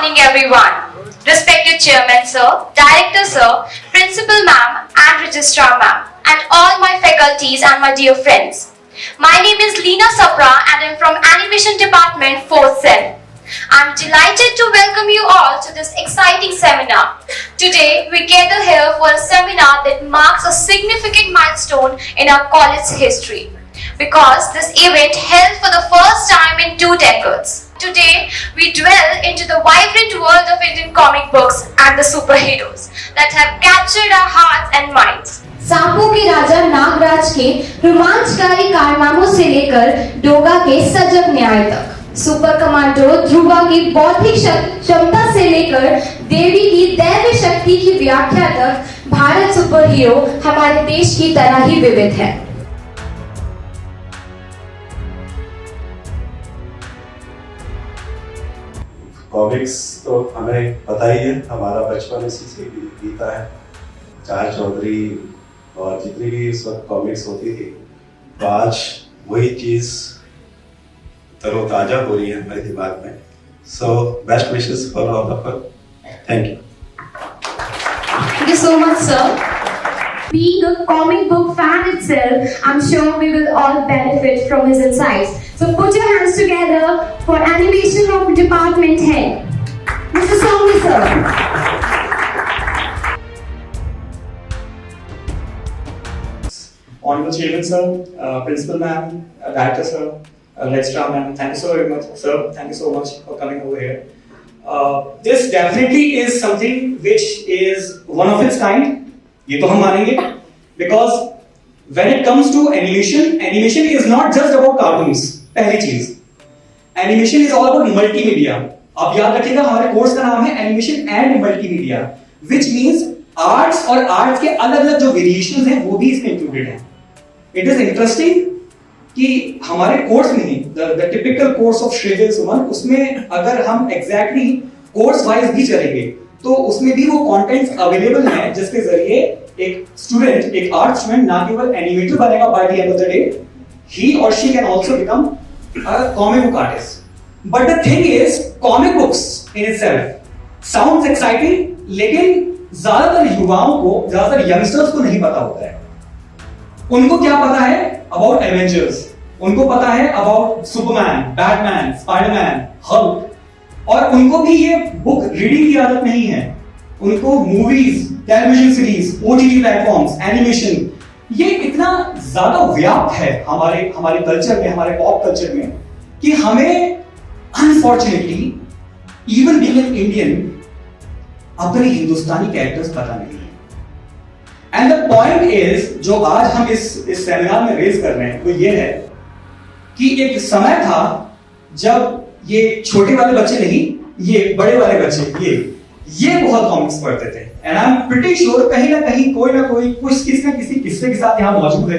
morning, everyone. Respected Chairman Sir, Director Sir, Principal Ma'am and Registrar Ma'am, and all my faculties and my dear friends. My name is Leena Sapra and I'm from Animation Department 4th Sem. I'm delighted to welcome you all to this exciting seminar. Today, we gather here for a seminar that marks a significant milestone in our college history, because this event held for the first time in 2 decades. Today, we dwell into the vibrant world of Indian comic books and the superheroes that have captured our hearts and minds. सांपों के राजा नागराज के रोमांचकारी कारनामों से लेकर डोगा के सजग न्याय तक, सुपर कमांडो ध्रुवा की बौद्धिक क्षमता से लेकर देवी की दैवी शक्ति की व्याख्या तक, भारत सुपर हीरो हमारे देश की तरह ही विविध है। कॉमिक्स तो हमें पता ही है, हमारा बचपन इसी से बीता है। चार चौधरी और जितनी भी इस वक्त कॉमिक्स होती थी, तो आज वही चीज़ तरोताजा हो रही है हमारे दिमाग में। So best wishes for all of us. Thank you. Thank you so much, sir. Being a comic book fan itself, I'm sure we will all benefit from his insights. So put your hands together for animation of department head, Mr. Songhi sir. Honorable Chairman sir, Principal ma'am, Director sir, Registrar ma'am, thank you so very much sir. Thank you so much for coming over here. This definitely is something which is one of its kind. ये तो हम मानेंगे, because when it comes to animation, animation is not just about cartoons. पहली चीज, animation is all about multimedia. आप याद रखिएगा, हमारे कोर्स का नाम है animation and multimedia, which means arts और आर्ट्स के अलग अलग जो वेरिएशंस हैं वो भी इसमें इंक्लूडेड हैं। इट इज इंटरेस्टिंग कि हमारे कोर्स में ही द टिपिकल कोर्स ऑफ श्रीविल सुमन, उसमें अगर हम एग्जैक्टली कोर्स वाइज भी चलेंगे तो उसमें भी वो कंटेंट्स अवेलेबल हैं जिसके जरिए एक स्टूडेंट, एक आर्ट स्टूडेंट ना केवल एनिमेटर बनेगा by the end of the day, he or she can also become a comic book artist. But the thing is, comic books in itself sounds exciting, लेकिन ज्यादातर युवाओं को, ज्यादातर यंगस्टर्स को नहीं पता होता है। उनको क्या पता है अबाउट एवेंजर्स, उनको पता है about Superman, Batman, Spiderman, Hulk, और उनको भी ये बुक रीडिंग की आदत नहीं है। उनको movies, television series, OTT platforms, animation, ये इतना ज्यादा व्याप्त है हमारे कल्चर में, हमारे पॉप कल्चर में, कि हमें unfortunately even being an Indian अपने हिंदुस्तानी कैरेक्टर्स पता नहीं है। एंड द पॉइंट इज, जो आज हम इस सेमिनार में रेज कर रहे हैं, वो ये है कि एक समय था जब ये छोटे वाले बच्चे नहीं, ये बड़े वाले बच्चे, ये बहुत कॉमिक्स पढ़ते थे। And I am pretty sure कहीं ना कहीं कोई ना कोई कुछ किसी किस्से के साथ यहाँ मौजूद है।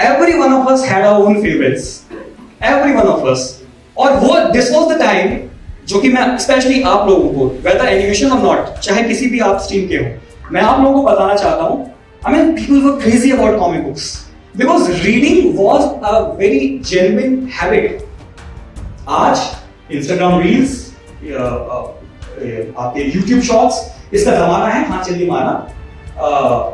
Every one of us had our own favourites, every one of us. और वो दिस वाज द टाइम जो कि मैं स्पेशली आप लोगों को, वेदर एनिमेशन और नॉट, चाहे किसी भी आप स्ट्रीम के हो, मैं आप लोगों को बताना चाहता हूँ, I mean people were crazy about comic books because reading was a very genuine habit. आज इंस्टाग्राम रील्स, आपके यूट्यूब शॉर्ट्स, इसका जमाना है। हाँ चलिए माना,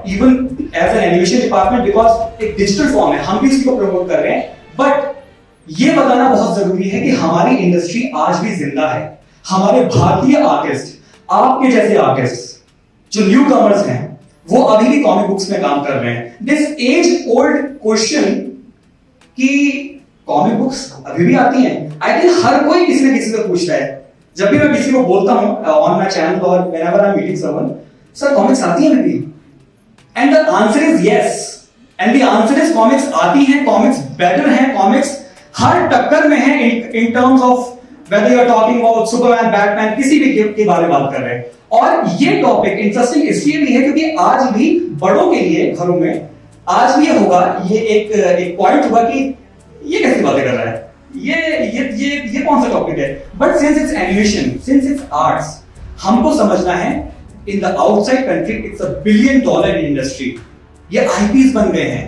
even as an animation department, because एक डिजिटल फॉर्म है, हम भी इसको प्रमोट कर रहे हैं। बट ये बताना बहुत जरूरी है कि हमारी इंडस्ट्री आज भी जिंदा है। हमारे भारतीय आर्टिस्ट, आपके जैसे आर्टिस्ट जो न्यू कमर्स हैं, वो अभी भी कॉमिक बुक्स में काम कर रहे हैं। दिस एज ओल्ड क्वेश्चन कि कॉमिक बुक्स अभी भी आती हैं, आई थिंक हर कोई किसी न किसी से पूछ रहा है। जब भी मैं किसी को बोलता हूं ऑन माय चैनल और whenever I am meeting someone, sir comics आती हैं अभी? And the answer is yes, and the answer is comics आती हैं, कॉमिक्स बेटर हैं, कॉमिक्स हर टक्कर में हैं in terms of whether you are talking about Superman, Batman, किसी भी गिफ्ट के बारे में बात कर रहे हैं। और ये टॉपिक इंटरेस्टिंग इसलिए भी है क्योंकि आज भी बड़ों के लिए घरों में आज भी ये होगा, ये एक पॉइंट होगा कि ये कैसी बातें कर रहा है, ये कौन सा टॉपिक है। But since it's animation, since it's arts, हमको समझना है in the outside country it's $1 billion industry. ये आईपीज बन गए हैं,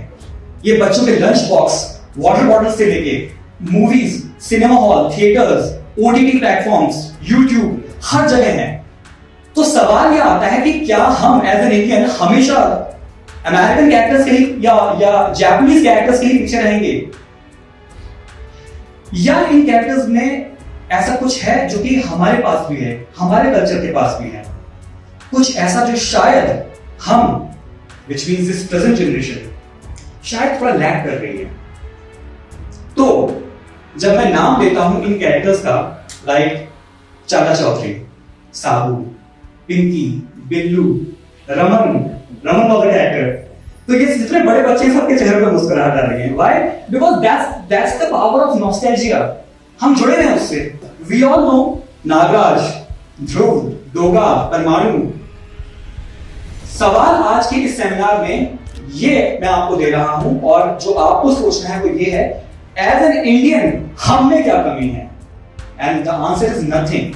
ये बच्चों के लंच बॉक्स, वाटर बॉटल से लेके movies, cinema hall, theatres, OTT platforms, YouTube, हर जगह है। तो सवाल यह आता है कि क्या हम एज एन इंडियन हमेशा अमेरिकन कैरेक्टर्स के लिए या जापानीज कैरेक्टर्स के लिए पीछे रहेंगे, या इन कैरेक्टर्स में ऐसा कुछ है जो कि हमारे पास भी है, हमारे कल्चर के पास भी है, कुछ ऐसा जो शायद हम which means this present generation शायद थोड़ा लैक कर रही है। तो जब मैं नाम लेता हूं इन कैरेक्टर्स का, like Chacha Chaudhary, Sahu, Pinki, Billu, Raman was the character, तो ये जितने बड़े बच्चे सबके चेहरे पे मुस्कुराहट आ रही है। Why? Because that's the power of nostalgia. हम जुड़े हैं उससे। वी ऑल नो नागराज, ध्रुव, डोगा, परमाणु। सवाल आज के इस सेमिनार में ये मैं आपको दे रहा हूं, और जो आपको सोचना है वो ये है, एज एन इंडियन हम में क्या कमी है? And the answer is nothing.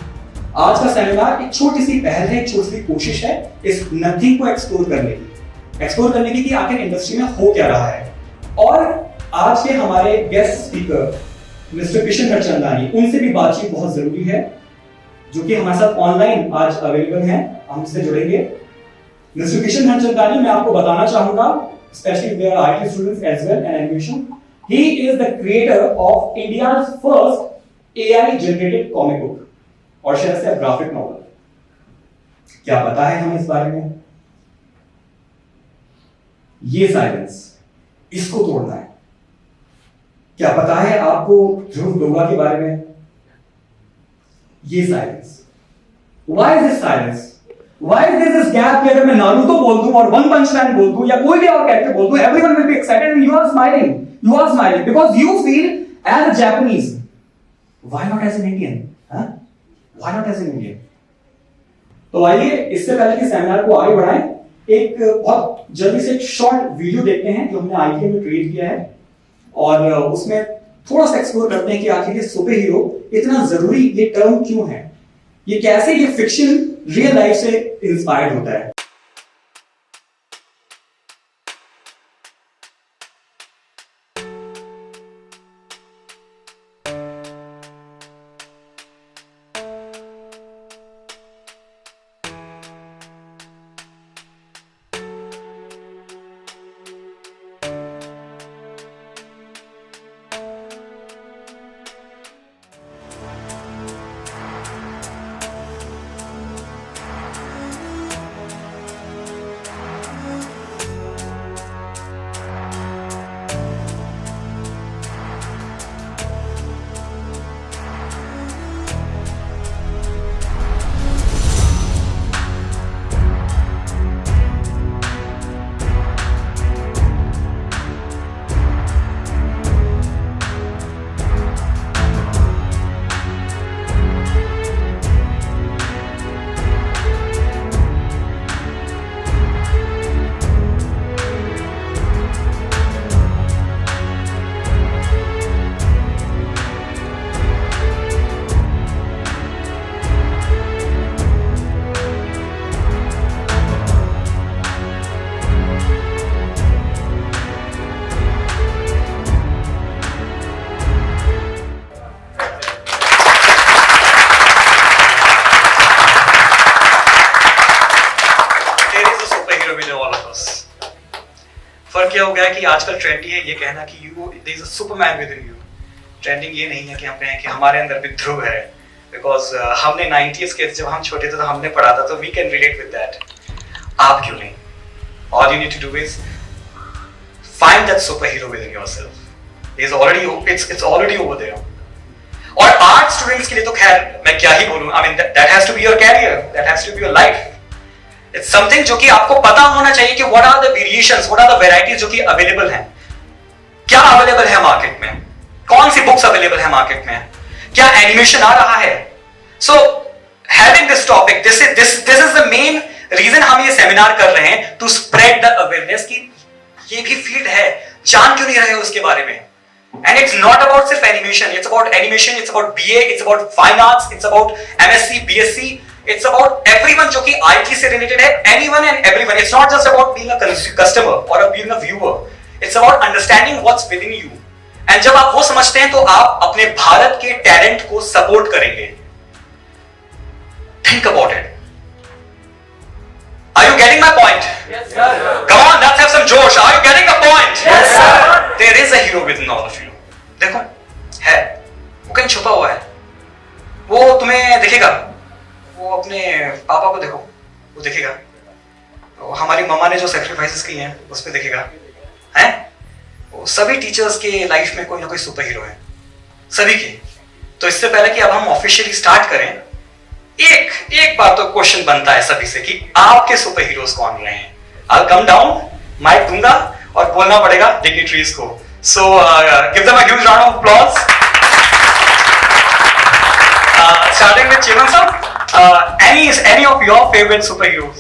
आज का सेमिनार एक छोटी सी पहल है, एक छोटी सी कोशिश है इस नथिंग को एक्सप्लोर करने की कि आखिर इंडस्ट्री में हो क्या रहा है। और आज के हमारे guest speaker mister Kishan Harchandani, उनसे भी बातचीत बहुत जरूरी है, जो कि हमारे साथ ऑनलाइन आज अवेलेबल हैं, हम इससे जुड़ेंगे। मिस्टर किशन हरचंदानी, मैं आपको बताना चाहूंगा, specially their IT students as well and animation, he is the creator of India's first AI generated comic book और शायद से ग्राफिक नॉवल। क्या पता है हमें इस बारे में? ये साइलेंस, इसको तोड़ना है। क्या पता है आपको ध्रुव डोगा के बारे में? ये silence. Why is this silence? Why is this gap कि अगर मैं नारुतो बोल दूं और वन पंच मैन बोल दूं या कोई भी और कैरेक्टर बोल दूं, everyone will be excited and you are smiling because you feel as a Japanese. Why not as an Indian? Why not as an Indian? तो आइए इससे पहले कि सेमिनार को आगे बढ़ाएं, एक बहुत जल्दी से एक शॉर्ट वीडियो देखते हैं जो हमने आईटीएम में क्रिएट किया है, और उसमें थोड़ा सा एक्सप्लोर करते हैं कि आखिर ये सुपर हीरो इतना जरूरी, ये टर्म क्यों है, ये कैसे ये फिक्शन रियल लाइफ से इंस्पायर्ड होता है। फर्क क्या हो गया कि आजकल ट्रेंडी है ये कहना कि you there is a Superman within you. Trending ये नहीं है कि हम कहें कि हमारे अंदर भी ध्रुव है, बिकॉज हमने 90s के जब हम छोटे थे तो हमने पढ़ा था, तो we can relate with that. आप क्यों नहीं? All you need to do is find that superhero within yourself. Is already it's already over there. और आर्ट स्टूडेंट्स के लिए तो खैर मैं क्या ही बोलूं, I mean that has to be your career, that has to be your life. It's something जो कि आपको पता होना चाहिए कि what are the variations, what are the varieties जो कि अवेलेबल हैं। क्या अवेलेबल है मार्केट में, कौन सी बुक्स अवेलेबल है मार्केट में, क्या एनिमेशन आ रहा है। So having this topic, this is the main reason हम ये सेमिनार कर रहे हैं, टू स्प्रेड द अवेयरनेस कि ये भी फील्ड है, जान क्यों नहीं रहे हो उसके बारे में। And it's not about सिर्फ animation, it's about animation, it's about BA, it's about fine arts, it's about MSc, BSc, it's about everyone जो कि IT से related है, anyone and everyone. It's not just about being a customer or being a viewer. It's about understanding what's within you. And जब आप वो समझते हैं तो आप अपने भारत के टैलेंट को सपोर्ट करेंगे। Think about it. Are you getting my point? Yes, sir. Come on, let's have some Josh. Are you getting the point? Yes, sir. There is a hero within all of you. देखो, है. वो कहीं छुपा हुआ है. वो तुम्हें दिखेगा. वो अपने पापा को देखो. वो दिखेगा. वो हमारी मम्मा ने जो सैक्रिफाइसेस किए हैं, उस पे दिखेगा. हैं? वो सभी टीचर्स के लाइफ में कोई ना कोई सुपर हीरो है. सभी के. तो इससे पहले कि अब हम ऑफिशियली स्टार्ट करें, एक बार तो क्वेश्चन बनता है सभी से कि आपके सुपर हीरोज कौन रहे हैं. I'll come down, माइक दूंगा और बोलना पड़ेगा डिग्निटरीज को. So give them a huge round of applause. Starting with Cheman sir, any of your favorite superheroes?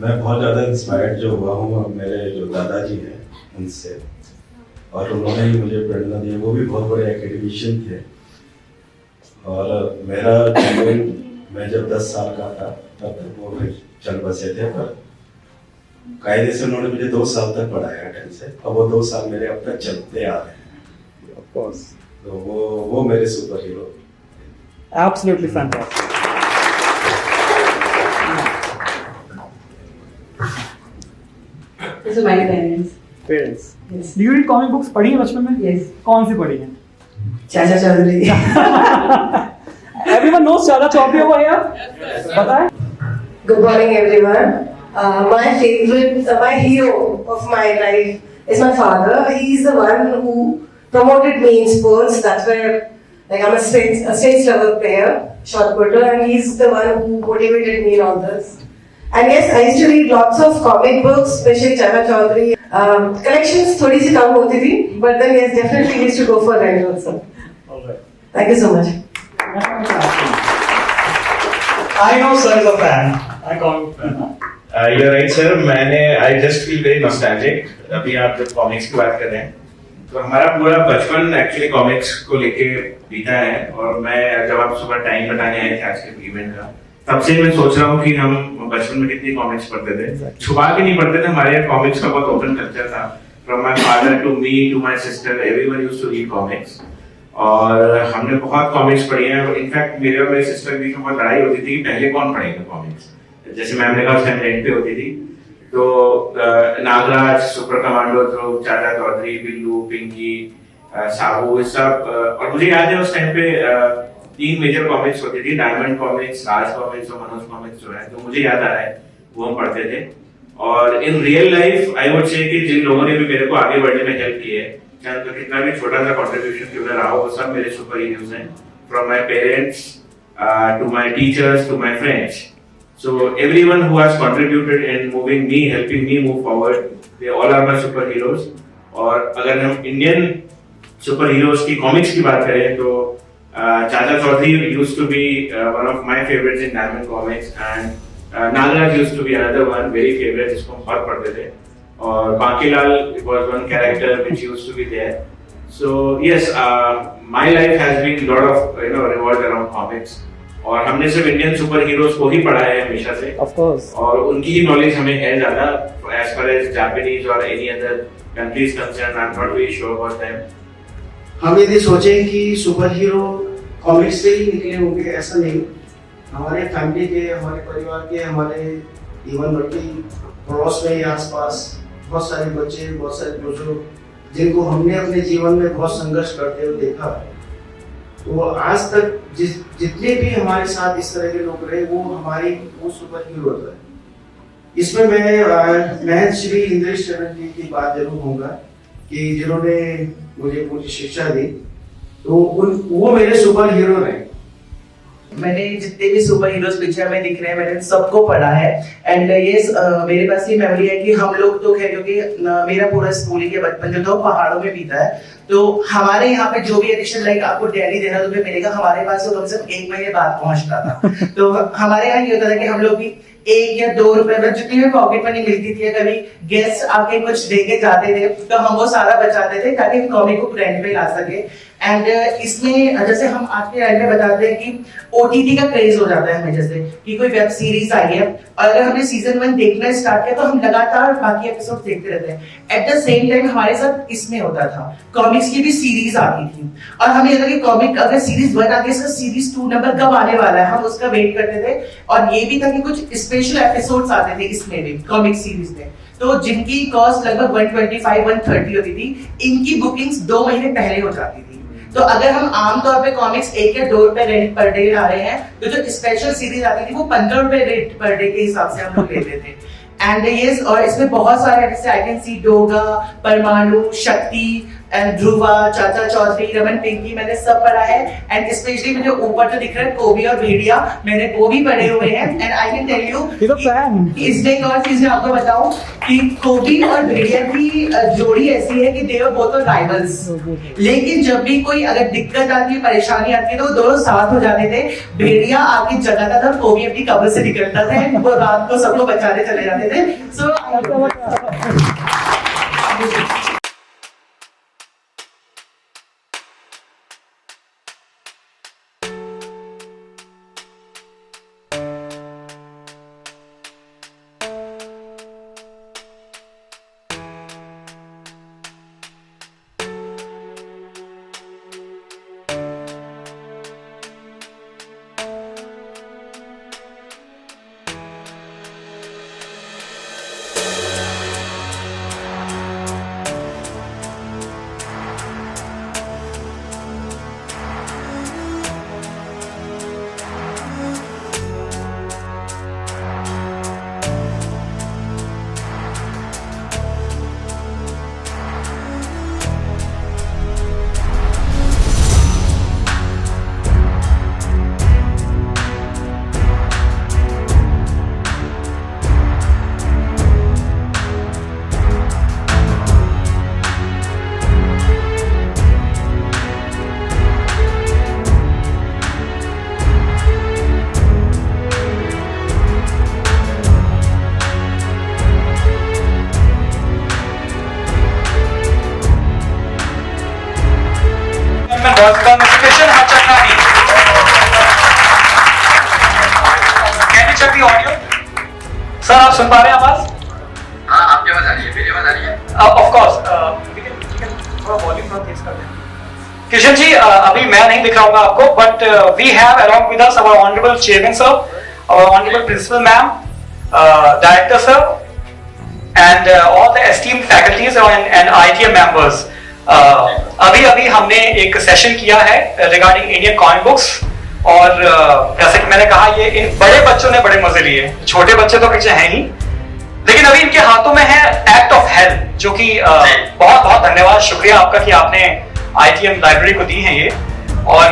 मैं बहुत ज़्यादा इंस्पायर्ड जो हुआ हूँ मेरे जो दादाजी हैं उनसे, और उन्होंने ही मुझे प्रेरणा दी. वो भी बहुत बड़े एकेडमिशियन थे, और मेरा जीवन मैं जब 10 साल का था तब तक वो भी चल बसे थे, पर कायदे से उन्होंने मुझे 2 साल तक पढ़ाया ढंग से, और वो 2 साल मेरे अब तक चलते आ रहे हैं. Of course. तो वो मेरे super hero. Absolutely fantastic. These are my parents. Parents. Yes. Do you read comic books? पढ़ी है बचपन में? Yes. कौन सी पढ़ी है? Chacha Chaudhary. Everyone knows Chacha Chaudhary over here? पता है? Good morning, everyone. My hero of my life is my father. He's the one who promoted me in sports. That's where, like, I'm a state level player, shot putter, and he's the one who motivated me in all this. And yes, I used to read lots of comic books, especially Chacha Chaudhary. Collections थोड़ी सी कम होती थी, but then yes, definitely used to go for runs also. All right. Thank you so much. I know sir is a fan. I comic fan. You're right sir. I just feel very nostalgic. अभी आप जब comics की बात कर रहे हैं, तो हमारा पूरा बचपन एक्चुअली कॉमिक्स को लेके बीता है. और मैं जब आप सुबह टाइम बताने आए थे आज के इवेंट का, तब से मैं सोच रहा हूँ कि हम बचपन में कितनी कॉमिक्स पढ़ते थे. छुपा के नहीं पढ़ते थे. हमारे यहाँ कॉमिक्स का बहुत ओपन कल्चर था. From my father to me to my sister, everyone used to read comics. और हमने बहुत कॉमिक्स पढ़ी हैं. इनफैक्ट मेरे और मेरे सिस्टर के बीच में बहुत लड़ाई होती थी कि पहले कौन पढ़ेगा कॉमिक्स. जैसे मैम ने कहा उस टाइम रेंट पे होती थी, तो नागराज, सुपर कमांडो, ध्रुव, चाचा चौधरी, बिल्लू, पिंकी, साहू, सब. और मुझे याद है उस टाइम पे 3 मेजर कॉमिक्स होती थी. डायमंड कॉमिक्स, राज कॉमिक्स और मनोज कॉमिक्स जो है, तो मुझे याद आ रहा है वो हम पढ़ते थे. और in real life I would say कि जिन लोगों ने भी मेरे को आगे बढ़ने में हेल्प की है, चाहे तो कितना भी छोटा सा कंट्रीब्यूशन क्यों ना रहा हो, वो सब मेरे सुपर हीरोज हैं. From my parents to my teachers to my friends. So everyone who has contributed in moving me, helping me move forward, they all are my superheroes. और अगर हम इंडियन सुपर हीरोज की comics की बात करें तो चाचा Chaudhary used to be one of my favorites in Diamond Comics, and Nagaraj used to be another one very favorite जिसको हम बहुत पढ़ते थे. और बांकीलाल was one character which used to be there. So yes, my life has been lot of revolved around comics. और हमने सिर्फ Indian super heroes को ही पढ़ा है हमेशा से. Of course. और उनकी ही नॉलेज हमें है ज्यादा. As far as Japanese or any other countries concerned, I'm not very sure about them. हम यदि सोचें कि सुपर हीरो कॉमिक्स से ही निकले होंगे, ऐसा नहीं. हमारे फैमिली के, हमारे परिवार के, हमारे इवन बल्कि पड़ोस में या आसपास बहुत सारे बच्चे, बहुत सारे बुजुर्ग जिनको हमने अपने जीवन में बहुत संघर्ष करते हुए देखा है. तो आज तक जितने भी हमारे साथ इस तरह के लोग रहे, वो सुपर हीरो है. इसमें मैं श्री इंद्रेश चरण जी की बात जरूर कहूँगा कि जिन्होंने मुझे पूरी शिक्षा दी, तो वो मेरे सुपर हीरो रहे. मैंने जितने भी सुपर हीरोज पिक्चर में दिख रहे हैं, मैंने सबको पढ़ा है. एंड ये मेरे पास ये मेमोरी है कि हम लोग तो खैर, क्योंकि मेरा पूरा स्कूलिंग के बचपन जो था वो पहाड़ों में बीता है, तो हमारे यहाँ पे जो भी एडिशन लाइक आपको दिल्ली देहरादून में मिलेगा, हमारे पास तो कम से कम 1 महीने बाद पहुंचता था. तो हमारे यहाँ ये होता था कि हम लोग भी 1 या 2 रुपए में जितनी भी पॉकेट मनी मिलती थी, कभी गेस्ट आके कुछ देके जाते थे, तो हम वो सारा बचाते थे ताकि कॉमिक बुक रेंट पे ला सके. एंड इसमें जैसे हम आज के टाइम में बताते हैं कि OTT का क्रेज हो जाता है हमें, जैसे कि कोई वेब सीरीज आई है और अगर हमने सीजन 1 देखना स्टार्ट किया तो हम लगातार बाकी एपिसोड देखते रहते हैं। एट द सेम टाइम हमारे साथ इसमें होता था, कॉमिक्स की भी सीरीज आती थी और हमें लगा कि कॉमिक अगर सीरीज 1 आती है इसका सीरीज 2 नंबर कब आने वाला है, हम उसका वेट करते थे। और ये भी था कि कुछ स्पेशल एपिसोड्स आते थे इसमें भी, कॉमिक सीरीज में, तो जिनकी कॉस्ट लगभग 125-130 होती थी, इनकी बुकिंग्स 2 महीने पहले हो जाती थी। तो अगर हम आमतौर पे कॉमिक्स 1 या 2 रुपए रेंट पर डे ला रहे हैं, तो जो स्पेशल सीरीज आती थी वो 15 रुपए रेंट पर डे के हिसाब से हम लोग लेते थे। एंड ये और इसमें बहुत सारे जैसे आई कैन सी डोगा, परमाणु, शक्ति एंड ध्रुवा, चाचा चौधरी, रमन पिंकी, मैंने सब पढ़ा है। एंड स्पेशली मुझे ऊपर जो दिख रहा है कोबी और भेड़िया, मैंने वो भी पढ़े हुए हैं। And I can tell you इसमें एक और चीज मैं आपको बताऊं कि कोबी और भेड़िया की जोड़ी ऐसी है कि दे आर बोथ राइवल्स, लेकिन जब भी कोई अगर दिक्कत आती है, परेशानी आती है, तो वो दोनों साथ हो जाते थे। भेड़िया आके जगाता था, कोबी अपनी कब्र से निकलता था, वो रात को सबको बचाने चले जाते थे। सो Notification हाथ चलना नहीं। Can you check the audio? Sir आप सुन पा रहे हैं आवाज? हाँ आपकी आवाज आ रही है, मेरी आवाज आ रही है? Of course, we can थोड़ा वॉल्यूम थोड़ा तेज कर दें। किशन जी अभी मैं नहीं दिखाऊंगा आपको, but we have along with us our honorable chairman sir, our honorable principal ma'am, director sir, and all the esteemed faculties and ITM members. अभी हमने एक सेशन किया है रिगार्डिंग इंडियन कॉमिक बुक्स और जैसे कि मैंने कहा ये इन बड़े बच्चों ने बड़े मजे लिए, छोटे बच्चे तो पीछे हैं ही, लेकिन अभी इनके हाथों में है एक्ट ऑफ हेल्प, जो कि बहुत बहुत धन्यवाद, शुक्रिया आपका कि आपने ITM लाइब्रेरी को दी है ये। और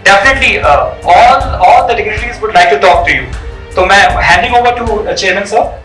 definitely all the dignitaries would like to talk to you, तो मैं handing over to chairman sir.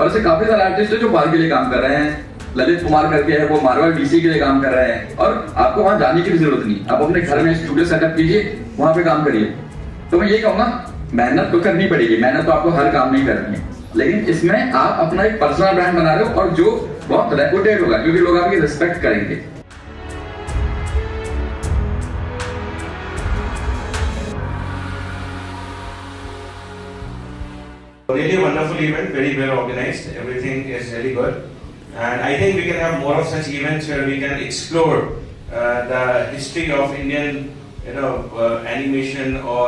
और ऐसे काफी सारे आर्टिस्ट है जो बाहर के लिए काम कर रहे हैं। ललित कुमार करके है, वो मारवाड़ DC के लिए काम कर रहे हैं और आपको वहां जाने की भी जरूरत नहीं, आप अपने घर में स्टूडियो सेटअप कीजिए, वहां पे काम करिए। तो मैं ये कहूंगा मेहनत तो करनी पड़ेगी, मेहनत तो आपको हर काम नहीं करनी है, लेकिन इसमें आप अपना एक पर्सनल ब्रांड बना रहे हो और जो बहुत रेपुटेड होगा, क्योंकि लोग आपकी रिस्पेक्ट करेंगे। Really wonderful event, very well organized. Everything is really good, and I think we can have more of such events where we can explore the history of Indian, animation or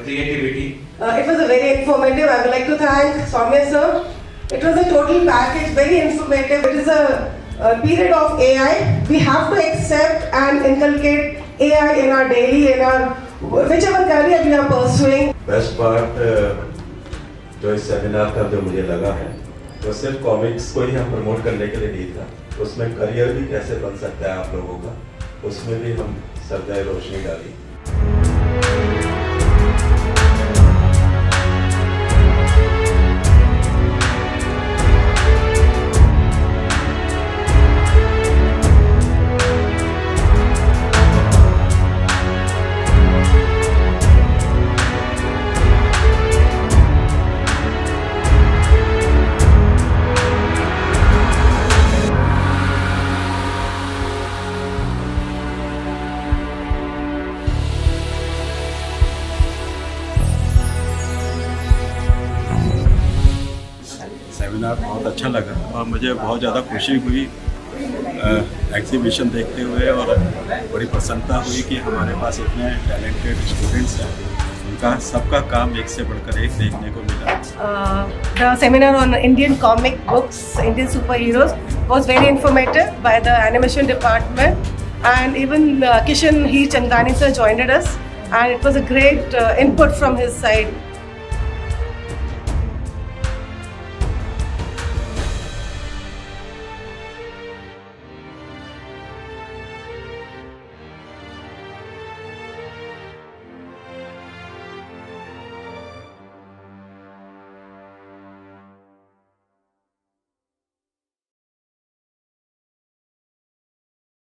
creativity. It was a very informative. I would like to thank Soumya sir. It was a total package, very informative. It is a period of AI. We have to accept and inculcate AI in our daily, in our whichever career we are pursuing. Best part जो इस seminar का जो मुझे लगा है, तो तो सिर्फ कॉमिक्स को ही हम प्रमोट करने के लिए नहीं था, उसमें करियर भी कैसे बन सकता है आप लोगों का, उसमें भी हम सरदार रोशनी डाली। सेमिनार बहुत अच्छा लगा और मुझे बहुत ज़्यादा खुशी हुई एग्जीबिशन देखते हुए, और बड़ी प्रसन्नता हुई कि हमारे पास इतने टैलेंटेड स्टूडेंट्स हैं, उनका सबका काम एक से बढ़कर एक देखने को मिला। The seminar on Indian comic books, Indian superheroes was very informative by the animation department, and even Kishan Chandani sir joined us, and it was a great input from his side.